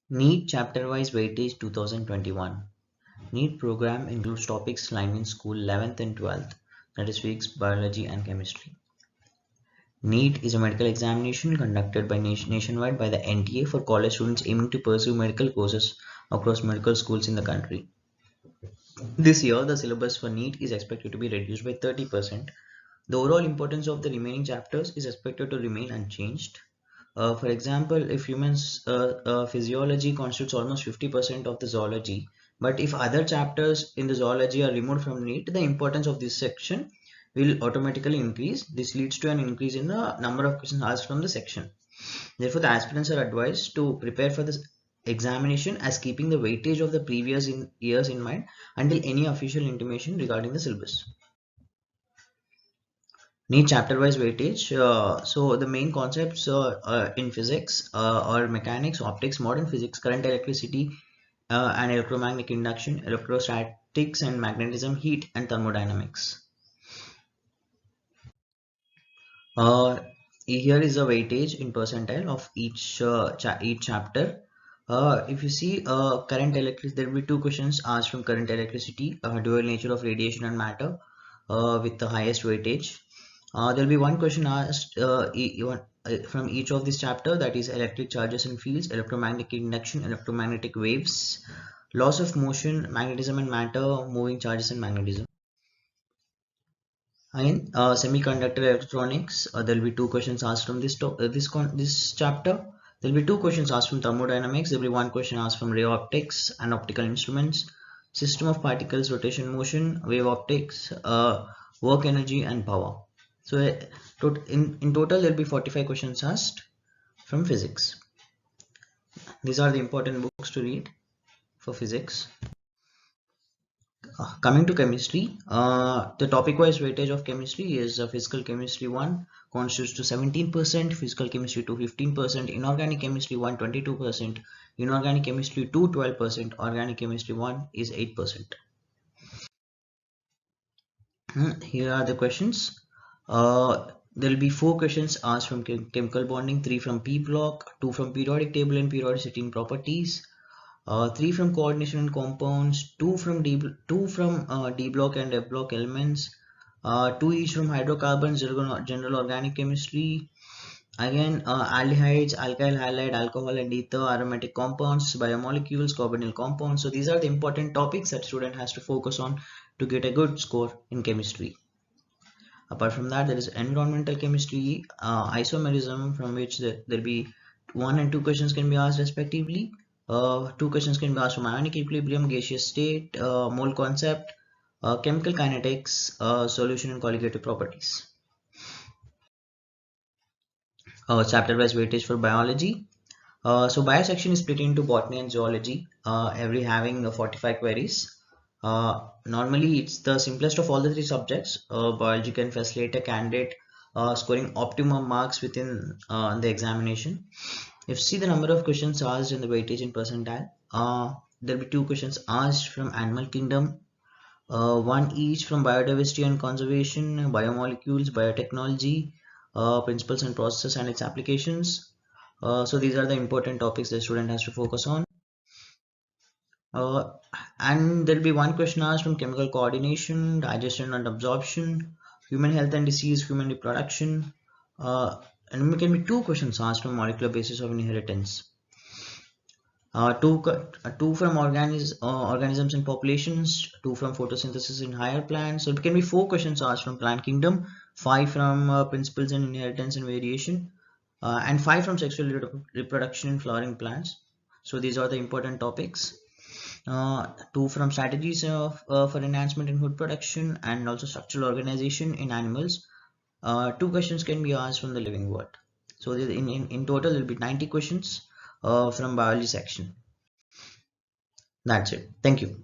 NEET chapter-wise weightage 2021. NEET program includes topics lying in school 11th and 12th, that is physics, biology and chemistry. NEET is a medical examination conducted by nationwide by the NTA for college students aiming to pursue medical courses across medical schools in the country. This year, the syllabus for NEET is expected to be reduced by 30%. The overall importance of the remaining chapters is expected to remain unchanged. For example, if humans physiology constitutes almost 50% of the zoology, but if other chapters in the zoology are removed from NEET, the importance of this section will automatically increase. This leads to an increase in the number of questions asked from the section. Therefore, the aspirants are advised to prepare for this examination as keeping the weightage of the previous years in mind until any official intimation regarding the syllabus. NEET chapter-wise weightage. So the main concepts in physics are mechanics, optics, modern physics, current, electricity, and electromagnetic induction, electrostatics and magnetism, heat and thermodynamics. Here is a weightage in percentile of each chapter. If you see current electricity, there will be two questions asked from current electricity, dual nature of radiation and matter, with the highest weightage. There will be one question asked from each of this chapter, that is electric charges and fields, electromagnetic induction, electromagnetic waves, laws of motion, magnetism and matter, moving charges and magnetism. In semiconductor electronics, there will be two questions asked from this chapter. There will be two questions asked from thermodynamics. There will be one question asked from ray optics and optical instruments, system of particles, rotation, motion, wave optics, work energy and power. So in total there will be 45 questions asked from physics. These are the important books to read for physics. Coming to chemistry, the topic-wise weightage of chemistry is physical chemistry 1 constitutes to 17%, physical chemistry 2 15%, inorganic chemistry 1 22%, inorganic chemistry 2 12%, organic chemistry 1 is 8%. Here are the questions. There will be 4 questions asked from chemical bonding, 3 from P block, 2 from periodic table and periodicity in properties, 3 from coordination and compounds, 2 from D block and F block elements, 2 each from hydrocarbons, general organic chemistry, again aldehydes, alkyl halide, alcohol and ether, aromatic compounds, biomolecules, carbonyl compounds. So these are the important topics that student has to focus on to get a good score in chemistry. Apart from that, there is environmental chemistry, isomerism, from which there will be 1 and 2 questions can be asked respectively. 2 questions can be asked from ionic equilibrium, gaseous state, mole concept, chemical kinetics, solution and colligative properties. Chapter-wise weightage for biology. So bio section is split into botany and zoology, every having 45 queries. Normally it's the simplest of all the 3 subjects. Biology can facilitate a candidate scoring optimum marks within the examination. If you see the number of questions asked in the weightage in percentile, there will be 2 questions asked from animal kingdom, 1 each from biodiversity and conservation, biomolecules, biotechnology, principles and processes and its applications. So these are the important topics the student has to focus on. And there will be 1 question asked from chemical coordination, digestion and absorption, human health and disease, human reproduction, and there can be 2 questions asked from molecular basis of inheritance. 2 from organisms and populations, 2 from photosynthesis in higher plants. So it can be 4 questions asked from plant kingdom, 5 from principles and inheritance and variation, and 5 from sexual reproduction in flowering plants. So these are the important topics. 2 from strategies for enhancement in food production and also structural organization in animals. 2 questions can be asked from the living world. So in total there will be 90 questions from biology section. That's it. Thank you.